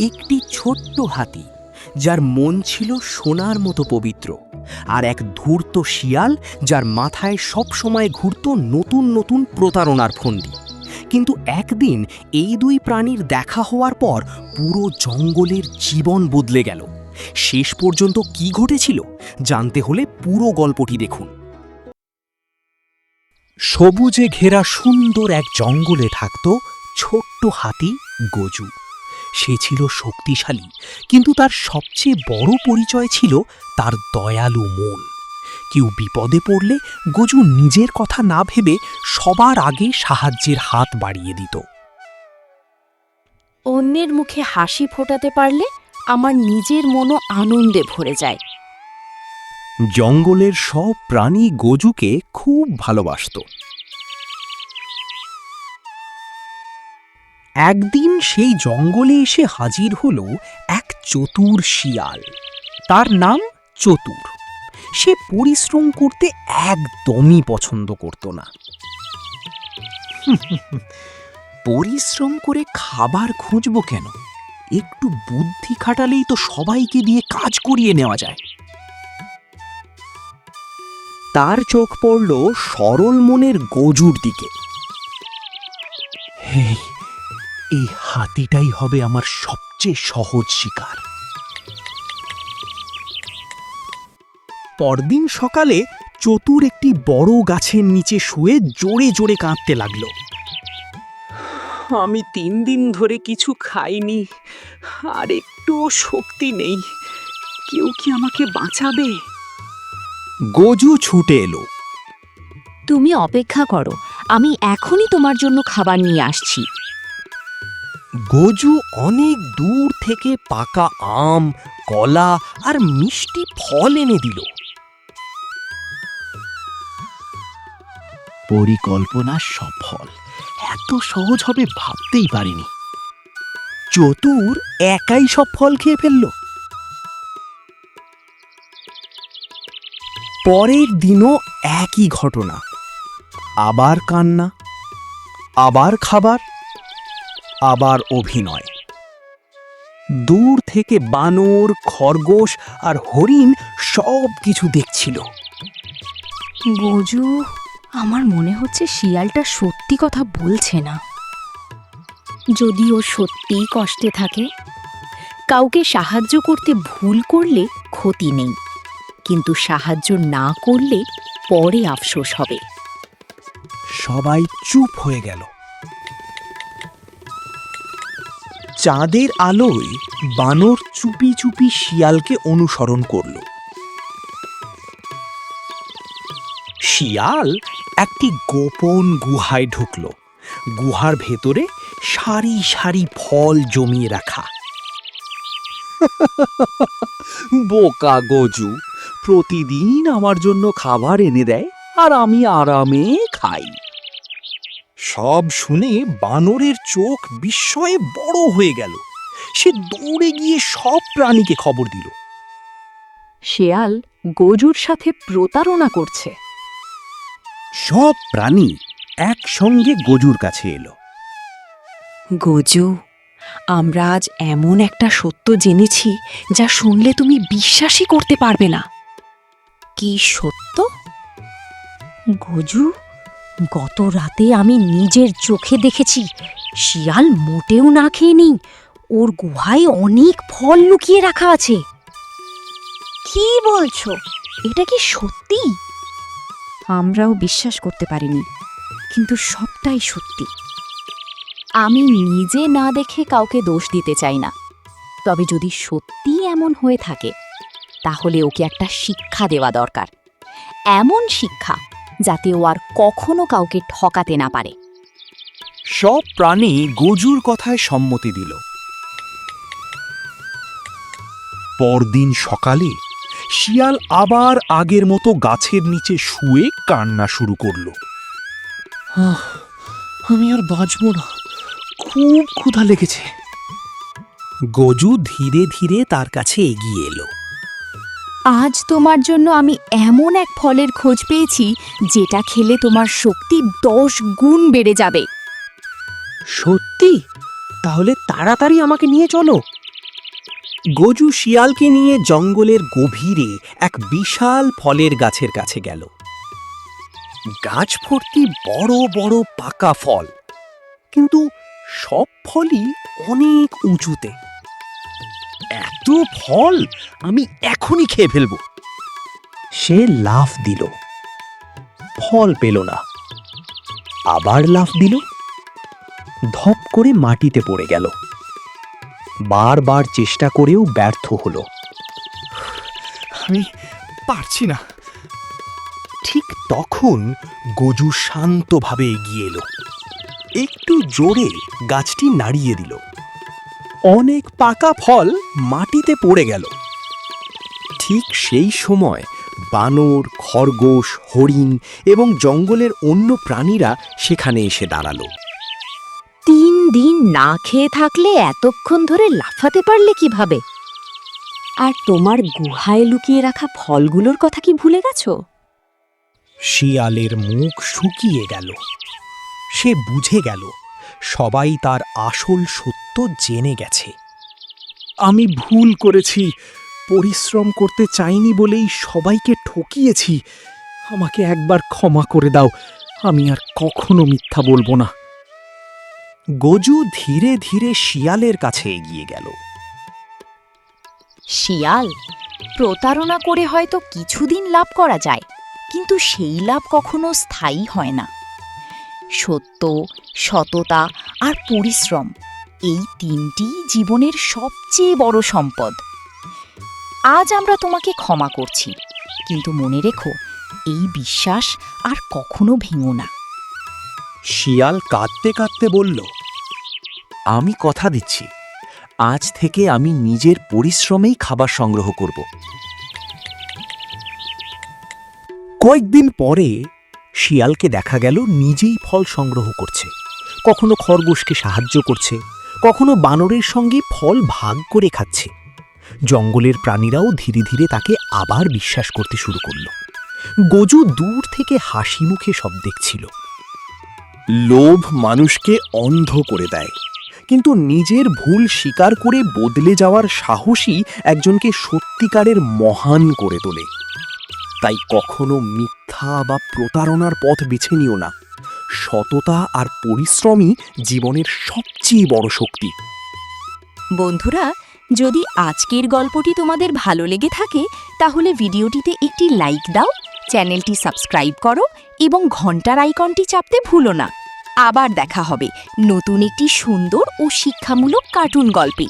একটি ছোট্ট হাতি, যার মন ছিল সোনার মতো পবিত্র, আর এক ধূর্ত শিয়াল, যার মাথায় সবসময় ঘুরত নতুন নতুন প্রতারণার ফন্দি। কিন্তু একদিন এই দুই প্রাণীর দেখা হওয়ার পর পুরো জঙ্গলের জীবন বদলে গেল। শেষ পর্যন্ত কি ঘটেছিল জানতে হলে পুরো গল্পটি দেখুন। সবুজে ঘেরা সুন্দর এক জঙ্গলে থাকত ছোট্ট হাতি গজু। সে ছিল শক্তিশালী, কিন্তু তার সবচেয়ে বড় পরিচয় ছিল তার দয়ালু মন। কেউ বিপদে পড়লে গজু নিজের কথা না ভেবে সবার আগে সাহায্যের হাত বাড়িয়ে দিত। অন্যের মুখে হাসি ফোটাতে পারলে আমার নিজের মনও আনন্দে ভরে যায়। জঙ্গলের সব প্রাণী গজুকে খুব ভালোবাসত। একদিন সেই জঙ্গলে এসে হাজির হলো এক চতুর শিয়াল। তার নাম চতুর। সে পরিশ্রম করতে একদমই পছন্দ করত না। পরিশ্রম করে খাবার খুঁজবো কেন? একটু বুদ্ধি খাটালেই তো সবাইকে দিয়ে কাজ করিয়ে নেওয়া যায়। তার চোখ পড়ল সরল মনের গজুর দিকে। এই হাতিটাই হবে আমার সবচেয়ে সহজ শিকার। পরদিন সকালে চতুর একটি বড় গাছের নিচে শুয়ে জোরে জোরে কাঁদতে লাগল। আমি 3 দিন ধরে কিছু খাইনি, আর একটুও শক্তি নেই। কেউ কি আমাকে বাঁচাবে? গজু ছুটে এলো। তুমি অপেক্ষা করো, আমি এখনই তোমার জন্য খাবার নিয়ে আসছি। গজু অনেক দূর থেকে পাকা আম, কলা আর মিষ্টি ফল এনে দিল। পরিকল্পনা সফল। এত সহজ হবে ভাবতেই পারিনি। চতুর একাই সব ফল খেয়ে ফেলল। পরের দিনও একই ঘটনা। আবার কান্না, আবার খাবার, আবার অভিনয়। দূর থেকে বানর, খরগোশ আর হরিণ সব কিছু দেখছিল। গজু, আমার মনে হচ্ছে শিয়ালটা সত্যি কথা বলছে না। যদি ও সত্যিই কষ্টে থাকে, কাউকে সাহায্য করতে ভুল করলে ক্ষতি নেই, কিন্তু সাহায্য না করলে পরে আফসোস হবে। সবাই চুপ হয়ে গেল। চাঁদের আলোয় বানর চুপি চুপি শিয়ালকে অনুসরণ করল। শিয়াল একটি গোপন গুহায় ঢুকল। গুহার ভেতরে সারি সারি ফল জমিয়ে রাখা। বোকা গজু প্রতিদিন আমার জন্য খাবার এনে দেয়, আর আমি আরামে খাই। সব শুনে বানরের চোখ বিস্ময়ে বড় হয়ে গেল। সে দৌড়ে গিয়ে সব প্রাণীকে খবর দিল। শিয়াল গজুর সাথে প্রতারণা করছে। সব প্রাণী একসঙ্গে গজুর কাছে এলো। গজু, আমরা আজ এমন একটা সত্য জেনেছি যা শুনলে তুমি বিশ্বাসই করতে পারবে না। কি সত্য? গজু, গত রাতে আমি নিজের চোখে দেখেছি শিয়াল মোটেও না খেয়ে ওর গুহায় অনেক ফল লুকিয়ে রাখা আছে। কি বলছো? এটা কি সত্যি? আমরাও বিশ্বাস করতে পারিনি, কিন্তু সবটাই সত্যি। আমি নিজে না দেখে কাউকে দোষ দিতে চাই না, তবে যদি সত্যি এমন হয়ে থাকে তাহলে ওকে একটা শিক্ষা দেওয়া দরকার। এমন শিক্ষা যাতে ও আর কখনো কাউকে ঠকাতে না পারে। সব প্রাণী গজুর কথায় সম্মতি দিল। পরদিন সকালে শিয়াল আবার আগের মতো গাছের নিচে শুয়ে কান্না শুরু করল। আমি আর বাঁচব না, খুব ক্ষুধা লেগেছে। গজু ধীরে ধীরে তার কাছে এগিয়ে এলো। আজ তোমার জন্য আমি এমন এক ফলের খোঁজ পেয়েছি যেটা খেলে তোমার শক্তি 10 গুণ বেড়ে যাবে। সত্যি? তাহলে তাড়াতাড়ি আমাকে নিয়ে চলো। গজু শিয়ালকে নিয়ে জঙ্গলের গভীরে এক বিশাল ফলের গাছের কাছে গেল। গাছ ভর্তি বড় বড় পাকা ফল, কিন্তু সব ফলই অনেক উঁচুতে। এত ফল আমি এখনই খেয়ে ফেলব। সে লাফ দিল, ফল পেল না। আবার লাফ দিল, ধপ করে মাটিতে পড়ে গেল। বারবার চেষ্টা করেও ব্যর্থ হলো। আমি পারছি না। ঠিক তখন গজু শান্তভাবে এগিয়ে এলো, একটু জোরে গাছটি নাড়িয়ে দিল। অনেক পাকা ফল মাটিতে পড়ে গেল। ঠিক সেই সময় বানর, খরগোশ, হরিণ এবং জঙ্গলের অন্য প্রাণীরা সেখানে এসে দাঁড়ালো। 3 দিন না খেয়ে থাকলে এতক্ষণ ধরে লাফাতে পারলে কিভাবে? আর তোমার গুহায় লুকিয়ে রাখা ফলগুলোর কথা কি ভুলে গেছো? শিয়ালের মুখ শুকিয়ে গেল। সে বুঝে গেল সবাই তার আসল সত্য জেনে গেছে। আমি ভুল করেছি, পরিশ্রম করতে চাইনি বলেই সবাইকে ঠকিয়েছি। আমাকে একবার ক্ষমা করে দাও, আমি আর কখনো মিথ্যা বলবো না। গজু ধীরে ধীরে শিয়ালের কাছে এগিয়ে গেল। শিয়াল, প্রতারণা করে হয়তো কিছুদিন লাভ করা যায়, কিন্তু সেই লাভ কখনো স্থায়ী হয় না। সত্য, সততা আর পরিশ্রম, এই 3টি জীবনের সবচেয়ে বড় সম্পদ। আজ আমরা তোমাকে ক্ষমা করছি, কিন্তু মনে রেখো, এই বিশ্বাস আর কখনো ভেঙো না। শিয়াল কাঁদতে কাঁদতে বলল, আমি কথা দিচ্ছি, আজ থেকে আমি নিজের পরিশ্রমেই খাবার সংগ্রহ করব। কয়েকদিন পরে শিয়ালকে দেখা গেল নিজেই ফল সংগ্রহ করছে। কখনো খরগোশকে সাহায্য করছে, কখনো বানরের সঙ্গে ফল ভাগ করে খাচ্ছে। জঙ্গলের প্রাণীরাও ধীরে ধীরে তাকে আবার বিশ্বাস করতে শুরু করল। গজু দূর থেকে হাসি মুখে সব দেখছিল। লোভ মানুষকে অন্ধ করে দেয়, কিন্তু নিজের ভুল স্বীকার করে বদলে যাওয়ার সাহসই একজনকে সত্যিকারের মহান করে তোলে। তাই কখনো মিথ্যা বা প্রতারণার পথ বেছে নিও না। সততা আর পরিশ্রমই জীবনের সবচেয়ে বড় শক্তি। বন্ধুরা, যদি আজকের গল্পটি তোমাদের ভালো লেগে থাকে, তাহলে ভিডিওটিতে একটি লাইক দাও, চ্যানেলটি সাবস্ক্রাইব করো এবং ঘন্টার আইকনটি চাপতে ভুলো না। আবার দেখা হবে নতুন একটি সুন্দর ও শিক্ষামূলক কার্টুন গল্পে।